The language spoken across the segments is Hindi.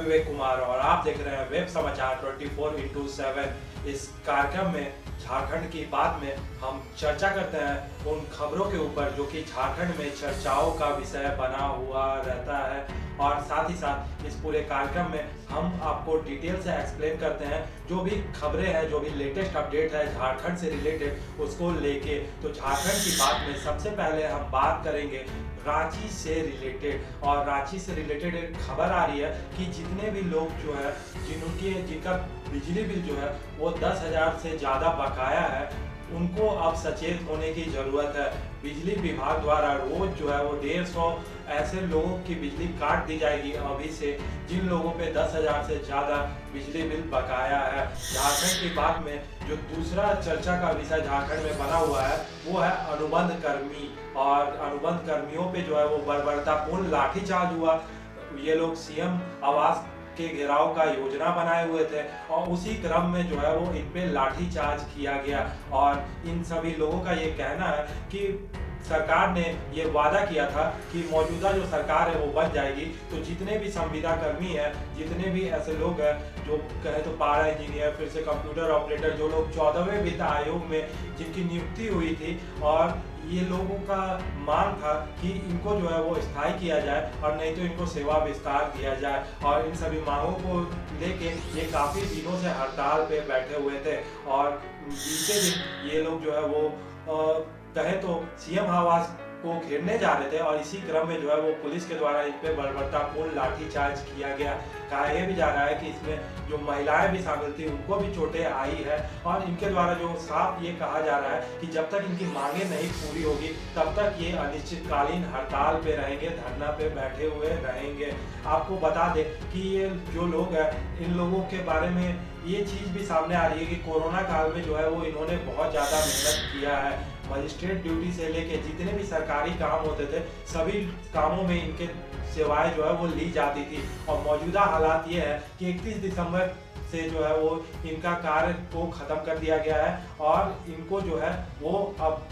विवेक कुमार और आप देख रहे हैं वेब समाचार 24x7। इस कार्यक्रम में झारखंड की बात में हम चर्चा करते हैं उन खबरों के ऊपर जो कि झारखंड में चर्चाओं का विषय बना हुआ रहता है, और साथ ही साथ इस पूरे कार्यक्रम में हम आपको डिटेल से एक्सप्लेन करते हैं जो भी खबरें हैं, जो भी लेटेस्ट अपडेट है झारखंड से रिलेटेड उसको लेके। तो झारखंड की बात में सबसे पहले हम बात करेंगे रांची से रिलेटेड, और रांची से रिलेटेड एक खबर आ रही है कि जितने भी लोग जो है जिनका बिजली बिल जो है वो 10,000 से ज़्यादा बकाया है, उनको अब सचेत होने की ज़रूरत है। बिजली विभाग द्वारा रोज जो है वो 150 ऐसे लोगों की बिजली काट दी जाएगी अभी से, जिन लोगों पे 10,000 से ज़्यादा बिजली बिल बकाया है। झारखंड की बात में जो दूसरा चर्चा का विषय झारखंड में बना हुआ है वो है अनुबंध कर्मी, और अनुबंध कर्मियों पे जो है वो बर्बरतापूर्ण लाठीचार्ज हुआ। ये लोग सीएम आवास के घेराव का योजना बनाए हुए थे और उसी क्रम में जो है वो इन पे लाठीचार्ज किया गया। और इन सभी लोगों का ये कहना है कि सरकार ने ये वादा किया था कि मौजूदा जो सरकार है वो बन जाएगी तो जितने भी संविदा कर्मी हैं, जितने भी ऐसे लोग हैं जो कहे तो पारा इंजीनियर, फिर से कंप्यूटर ऑपरेटर, जो लोग 14वें वित्त आयोग में जिनकी नियुक्ति हुई थी, और ये लोगों का मांग था कि इनको जो है वो स्थायी किया जाए और नहीं तो इनको सेवा विस्तार दिया जाए। और इन सभी मांगों को लेके ये काफ़ी दिनों से हड़ताल पे बैठे हुए थे, और बीते दिन ये लोग जो है वो कहे तो सीएम आवास को घेरने जा रहे थे, और इसी क्रम में जो है वो पुलिस के द्वारा इन पे बर्बरतापूर्ण लाठीचार्ज किया गया। कहा यह भी जा रहा है कि इसमें जो महिलाएं भी शामिल थी उनको भी चोटें आई है, और इनके द्वारा जो साफ ये कहा जा रहा है कि जब तक इनकी मांगें नहीं पूरी होगी तब तक ये अनिश्चितकालीन हड़ताल पे रहेंगे, धरना पे बैठे हुए रहेंगे। आपको बता दें कि ये जो लोग हैं, इन लोगों के बारे में ये चीज़ भी सामने आ रही है कि कोरोना काल में जो है वो इन्होंने बहुत ज़्यादा मेहनत किया है। मजिस्ट्रेट ड्यूटी से लेके जितने भी सरकारी काम होते थे सभी कामों में इनके सेवाएं जो है वो ली जाती थी, और मौजूदा हालात ये है कि 31 दिसंबर से जो है वो इनका कार्य को ख़त्म कर दिया गया है, और इनको जो है वो अब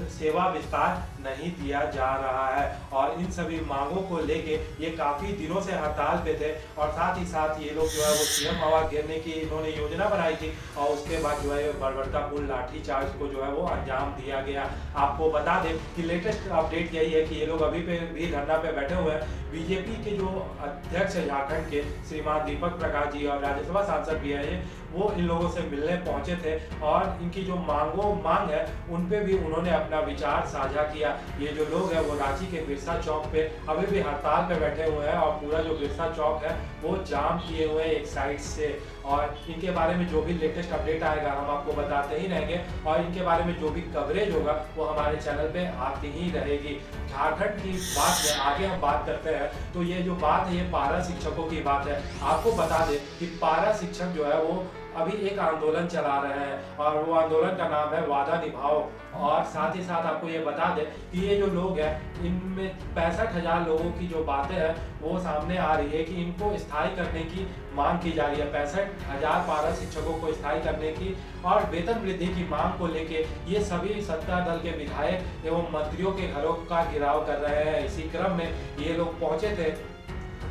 सेवा विस्तार नहीं दिया जा रहा है। और इन सभी मांगों को लेके ये काफ़ी दिनों से हड़ताल पे थे, और साथ ही साथ ये लोग जो है वो सीएम आवास घेरने की इन्होंने योजना बनाई थी, और उसके बाद जो है बर्बरतापूर्ण लाठीचार्ज को जो है वो अंजाम दिया गया। आपको बता दें कि लेटेस्ट अपडेट यही है कि ये लोग अभी पे भी धरना पे बैठे हुए हैं। बीजेपी के जो अध्यक्ष है झारखंड के श्रीमान दीपक प्रकाश जी, और राज्यसभा सांसद भी है, वो इन लोगों से मिलने पहुंचे थे, और इनकी जो मांग है उन पे भी उन्होंने अपना विचार साझा किया। ये जो लोग हैं वो रांची के बिरसा चौक पे अभी भी हड़ताल पे बैठे हुए हैं, और पूरा जो बिरसा चौक है वो जाम किए हुए हैं एक साइड से। और इनके बारे में जो भी लेटेस्ट अपडेट आएगा हम आपको बताते ही रहेंगे, और इनके बारे में जो भी कवरेज होगा वो हमारे चैनल पे आती ही रहेगी। झारखंड की बात में आगे हम बात करते हैं तो ये जो बात है ये पारा शिक्षकों की बात है। आपको बता दें कि पारा शिक्षक जो है वो अभी एक आंदोलन चला रहे हैं, और वो आंदोलन का नाम है वादा निभाओ। और साथ ही साथ आपको ये बता दें कि ये जो लोग हैं इनमें 65,000 लोगों की जो बातें हैं वो सामने आ रही है कि इनको स्थायी करने की मांग की जा रही है। 65,000 पारा शिक्षकों को स्थायी करने की और वेतन वृद्धि की मांग को लेके ये सभी सत्ता दल के विधायक एवं मंत्रियों के घरों का घेराव कर रहे हैं। इसी क्रम में ये लोग पहुंचे थे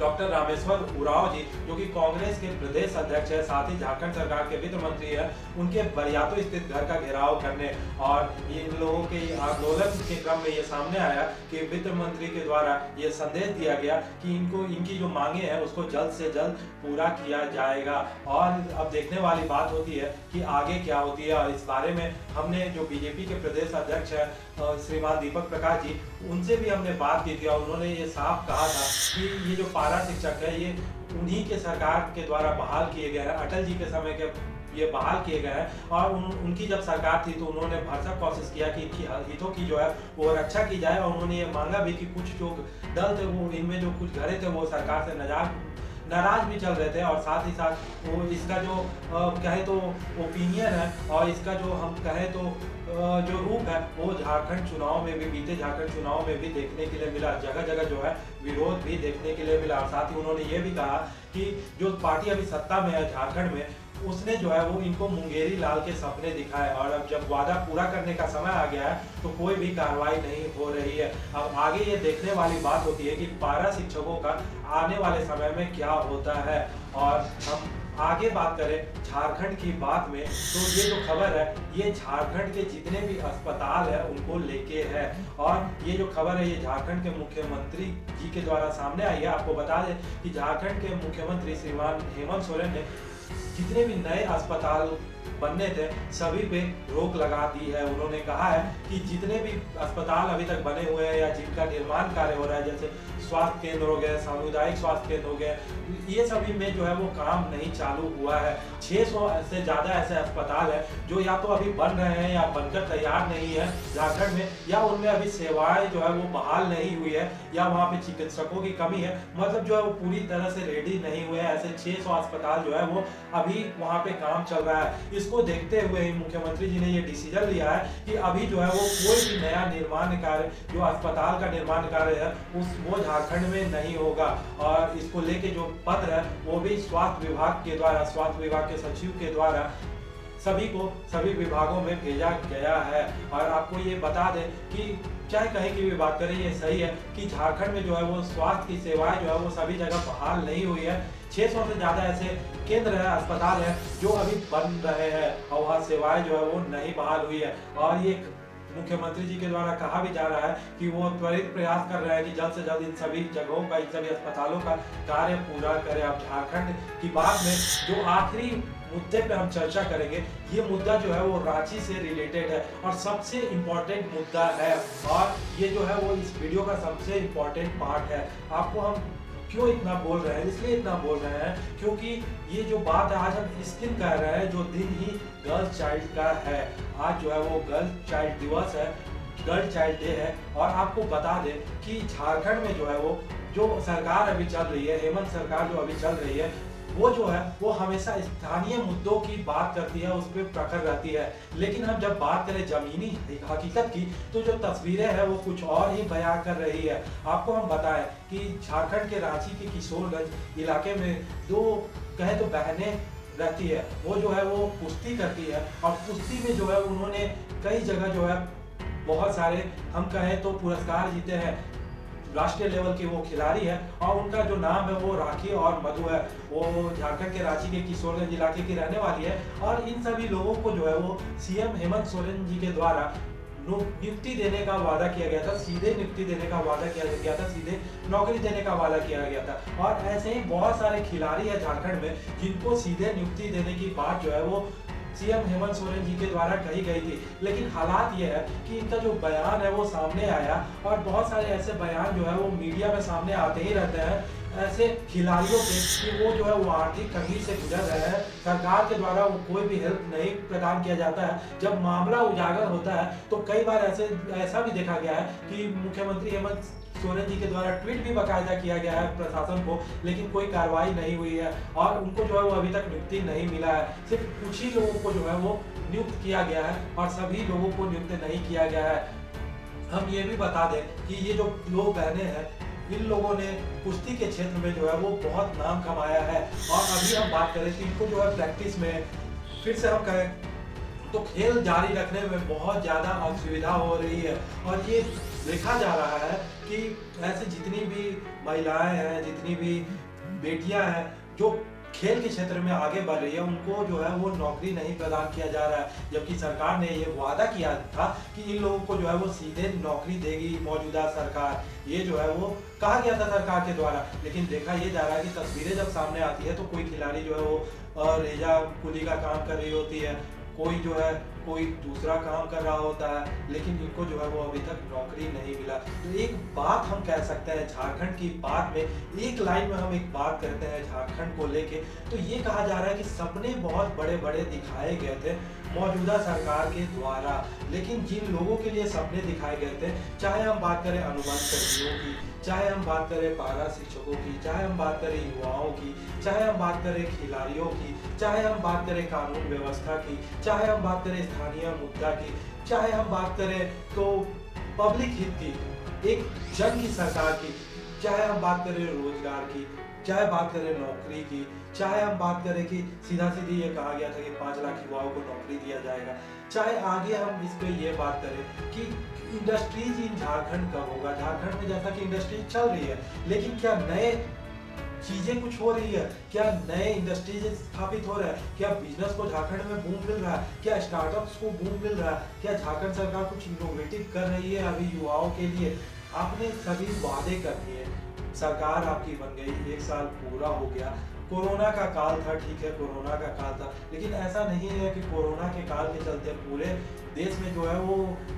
डॉक्टर रामेश्वर उरांव जी, जो कि कांग्रेस के प्रदेश अध्यक्ष है, साथ ही झारखंड सरकार के वित्त मंत्री है, उनके बरियातो स्थित घर का घेराव करने। और ये इन लोगों के आंदोलन के क्रम में ये सामने आया कि वित्त मंत्री के द्वारा ये संदेश दिया गया कि इनकी जो मांगे हैं उसको जल्द से जल्द पूरा किया जाएगा। और अब देखने वाली बात होती है कि आगे क्या होती है, और इस बारे में हमने जो बीजेपी के प्रदेश अध्यक्ष है श्रीमान दीपक प्रकाश जी, उनसे भी हमने बात की थी, और उन्होंने ये साफ कहा था कि ये जो पारा शिक्षक है ये उन्हीं के सरकार के द्वारा बहाल किए गए हैं, अटल जी के समय के ये बहाल किए गए हैं। और उनकी जब सरकार थी तो उन्होंने भरसक कोशिश किया कि इनकी हितों की जो है वो रक्षा की जाए, और उन्होंने ये मांगा भी कि कुछ जो दल थे वो इनमें जो कुछ घरे थे वो सरकार से नाराज भी चल रहे थे। और साथ ही साथ वो इसका जो कहे तो ओपिनियन है, और इसका जो हम कहें तो जो रूप है वो झारखंड चुनाव में भी, बीते झारखंड चुनाव में भी देखने के लिए मिला। जगह जगह जो है विरोध भी देखने के लिए मिला। और साथ ही उन्होंने ये भी कहा कि जो पार्टी अभी सत्ता में है झारखंड में उसने जो है वो इनको मुंगेरी लाल के सपने दिखाए, और अब जब वादा पूरा करने का समय आ गया है तो कोई भी कार्रवाई नहीं हो रही है। अब आगे ये देखने वाली बात होती है कि पारा शिक्षकों का आने वाले समय में क्या होता है। और हम आगे बात करें झारखंड की बात में, तो ये जो खबर है ये झारखंड के जितने भी अस्पताल है उनको लेके है। और ये जो खबर है ये झारखंड के मुख्यमंत्री जी के द्वारा सामने आई है। आपको बता दें कि झारखंड के मुख्यमंत्री श्रीमान हेमंत सोरेन ने जितने भी नए अस्पताल बनने थे सभी पे रोक लगा दी है। उन्होंने कहा है कि जितने भी अस्पताल अभी तक बने हुए हैं या जिनका निर्माण कार्य हो रहा है, जैसे स्वास्थ्य केंद्र हो गए, सामुदायिक स्वास्थ्य केंद्र हो गए, ये सभी में जो है वो काम नहीं चालू हुआ है। 600 से ज़्यादा ऐसे अस्पताल है जो या तो अभी बन रहे हैं या बनकर तैयार नहीं है झारखंड में, या उनमें अभी सेवाएं जो है वो बहाल नहीं हुई है, या वहाँ पे चिकित्सकों की कमी है। मतलब जो है वो पूरी तरह से रेडी नहीं हुए हैं। ऐसे 600 अस्पताल जो है वो अभी वहाँ पे काम चल रहा है। इसको देखते हुए मुख्यमंत्री जी ने ये डिसीजन लिया है कि अभी जो है वो कोई भी नया निर्माण कार्य, जो अस्पताल का निर्माण कार्य है वो झारखंड में नहीं होगा। और इसको लेके जो पत्र है वो भी स्वास्थ्य विभाग के द्वारा, स्वास्थ्य विभाग के सचिव के द्वारा सभी विभागों में भेजा गया है। और आपको ये बता दें कि चाहे कहीं की भी बात करें, ये सही है कि झारखंड में जो है वो स्वास्थ्य की सेवाएं जो है वो सभी जगह बहाल नहीं हुई है। 600 से ज़्यादा ऐसे केंद्र है, अस्पताल है जो अभी बन रहे हैं और वहाँ सेवाएं जो है वो नहीं बहाल हुई है। और ये मुख्यमंत्री जी के द्वारा कहा भी जा रहा है कि वो त्वरित प्रयास कर रहे हैं कि जल्द से जल्द इन सभी जगहों का, इन सभी अस्पतालों का कार्य पूरा करें। अब झारखंड की बात में जो आखिरी मुद्दे पे हम चर्चा करेंगे, ये मुद्दा जो है वो रांची से रिलेटेड है और सबसे इम्पोर्टेंट मुद्दा है। और ये जो है वो इस वीडियो का सबसे इम्पोर्टेंट पार्ट है। आपको हम क्यों इतना बोल रहे हैं, इसलिए इतना बोल रहे हैं क्योंकि ये जो बात है आज हम इस दिन कह रहे हैं जो दिन ही गर्ल चाइल्ड का है। आज जो है वो गर्ल चाइल्ड दिवस है, गर्ल चाइल्ड डे है। और आपको बता दें कि झारखंड में जो है वो जो सरकार अभी चल रही है, हेमंत सरकार जो अभी चल रही है, वो जो है वो हमेशा स्थानीय मुद्दों की बात करती है, उस पर प्रखर रहती है। लेकिन हम जब बात करें जमीनी हकीकत की तो जो तस्वीरें हैं वो कुछ और ही बयां कर रही है। आपको हम बताएं कि झारखंड के रांची के किशोरगंज इलाके में दो कहे तो बहनें रहती है। वो जो है वो कुश्ती करती है और कुश्ती में जो है उन्होंने कई जगह जो है बहुत सारे हम कहें तो पुरस्कार जीते हैं। राष्ट्रीय लेवल के वो खिलाड़ी है और उनका जो नाम है वो राखी और मधु है। वो झारखंड के रांची के किशोरगंज इलाके की रहने वाली है। और इन सभी लोगों को जो है वो सीएम हेमंत सोरेन जी के द्वारा नियुक्ति देने का वादा किया गया था, सीधे नियुक्ति देने का वादा किया गया था, सीधे नौकरी देने का वादा किया गया था। और ऐसे ही बहुत सारे खिलाड़ी है झारखंड में जिनको सीधे नियुक्ति देने की बात जो है वो सीएम हेमंत सोरेन जी के द्वारा कही गई थी। लेकिन हालात ये है कि इनका जो बयान है वो सामने आया और बहुत सारे ऐसे बयान जो है वो मीडिया में सामने आते ही रहते हैं ऐसे खिलाड़ियों के कि वो जो है वो आर्थिक तंगी से गुजर रहे हैं। सरकार के द्वारा वो कोई भी हेल्प नहीं प्रदान किया जाता है। जब मामला उजागर होता है तो कई बार ऐसा भी देखा गया है कि मुख्यमंत्री हेमंत सोरेन जी के द्वारा ट्वीट भी बाकायदा किया गया है प्रशासन को, लेकिन कोई कार्रवाई नहीं हुई है और उनको जो है वो अभी तक नियुक्ति नहीं मिला है। सिर्फ कुछ ही लोगों को जो है वो नियुक्त किया गया है और सभी लोगों को नियुक्त नहीं किया गया है। हम ये भी बता दें कि ये जो लोग बहने हैं इन लोगों ने कुश्ती के क्षेत्र में जो है वो बहुत नाम कमाया है। और अभी हम बात करें तो इनको जो है प्रैक्टिस में फिर से हम कहें तो खेल जारी रखने में बहुत ज़्यादा असुविधा हो रही है। और ये देखा जा रहा है कि ऐसे जितनी भी महिलाएं हैं, जितनी भी बेटियां हैं जो खेल के क्षेत्र में आगे बढ़ रही है, उनको जो है वो नौकरी नहीं प्रदान किया जा रहा है। जबकि सरकार ने ये वादा किया था कि इन लोगों को जो है वो सीधे नौकरी देगी मौजूदा सरकार, ये जो है वो कहा गया था सरकार के द्वारा। लेकिन देखा ये जा रहा है कि तस्वीरें जब सामने आती है तो कोई खिलाड़ी जो है वो रेजा कुली का काम कर रही होती है, कोई जो है कोई दूसरा काम कर रहा होता है, लेकिन इनको जो है वो अभी तक नौकरी नहीं मिला। तो एक बात हम कह सकते हैं झारखंड की बात में, एक लाइन में हम एक बात करते हैं झारखंड को लेके, तो ये कहा जा रहा है कि सपने बहुत बड़े बड़े दिखाए गए थे मौजूदा सरकार के द्वारा, लेकिन जिन लोगों के लिए सपने दिखाए गए थे, चाहे हम बात करें अनुबंध कर्मियों की, चाहे हम बात करें पारा शिक्षकों की, चाहे हम बात करें युवाओं की, चाहे हम बात करें खिलाड़ियों की, चाहे हम बात करें कानून व्यवस्था की, चाहे हम बात करें स्थानीय मुद्दा की, चाहे हम बात करें तो पब्लिक हित की, एक जन की सरकार की, चाहे हम बात करें रोजगार की, चाहे बात करें नौकरी की, चाहे हम बात करें कि सीधा सीधी ये कहा गया था कि 5 लाख युवाओं को नौकरी दिया जाएगा, चाहे आगे हम इस पे ये बात करें कि इंडस्ट्रीज इन झारखंड कब होगा। झारखंड में जैसा कि इंडस्ट्री चल रही है, लेकिन क्या नए चीजें कुछ हो रही है, क्या नए इंडस्ट्रीज स्थापित हो रहा है, क्या बिजनेस को झारखंड में बूम मिल रहा है, क्या स्टार्टअप्स को बूम मिल रहा है, क्या झारखंड सरकार कुछ इनोवेटिव कर रही है अभी युवाओं के लिए। आपने सभी वादे कर दिए, सरकार आपकी बन गई, 1 साल पूरा हो गया। कोरोना का काल था, ठीक है कोरोना का काल था, लेकिन ऐसा नहीं है कि कोरोना के काल के चलते पूरे देश में जो है वो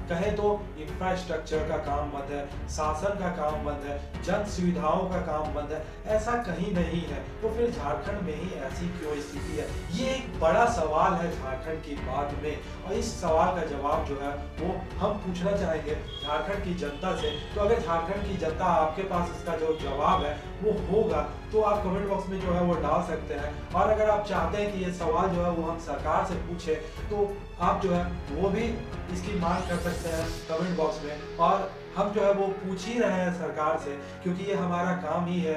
कहे तो इंफ्रास्ट्रक्चर का काम बंद है, शासन का काम बंद है, जन सुविधाओं का काम बंद है, ऐसा कहीं नहीं है। तो फिर झारखंड में ही ऐसी क्यों स्थिति है? ये एक बड़ा सवाल है झारखंड की बात में, और इस सवाल का जवाब जो है वो हम पूछना चाहेंगे झारखंड की जनता से। तो अगर झारखंड की जनता आपके पास इसका जो जवाब है वो होगा तो आप कमेंट बॉक्स में जो है वो डाल सकते हैं। और अगर आप चाहते हैं कि ये सवाल जो है वो हम सरकार से पूछे तो आप जो है वो भी इसकी मांग कर सकते हैं कमेंट बॉक्स में। और हम जो है वो पूछ ही रहे हैं सरकार से, क्योंकि ये हमारा काम ही है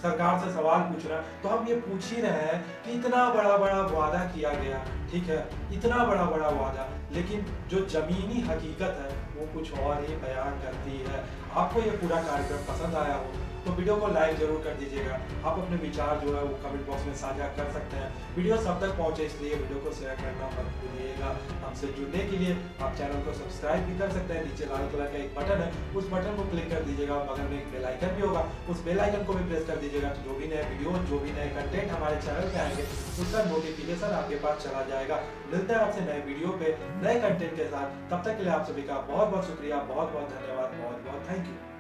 सरकार से सवाल पूछना। तो हम ये पूछ ही रहे हैं कि इतना बड़ा बड़ा वादा किया गया, ठीक है, इतना बड़ा बड़ा वादा, लेकिन जो जमीनी हकीकत है वो कुछ और ही बयान करती है। आपको ये पूरा कार्यक्रम पसंद आया हो तो वीडियो को लाइक जरूर कर दीजिएगा। आप अपने विचार जो है वो कमेंट बॉक्स में साझा कर सकते हैं। वीडियो सब तक पहुंचे इसलिए वीडियो को शेयर करना मत भूलिएगा। हमसे जुड़ने के लिए आप चैनल को सब्सक्राइब भी कर सकते हैं। नीचे लाल कलर का एक बटन है, उस बटन को क्लिक कर दीजिएगा। बगल में एक बेल आइकन भी होगा, उस बेल आइकन को भी प्रेस कर दीजिएगा। तो जो भी नए वीडियो, जो भी नए कंटेंट हमारे चैनल पे आएंगे उसका नोटिफिकेशन आपके पास चला जाएगा। मिलते हैं आपसे नए वीडियो पे नए कंटेंट के साथ। तब तक के लिए आप सभी का बहुत बहुत शुक्रिया, बहुत बहुत धन्यवाद, बहुत बहुत थैंक यू।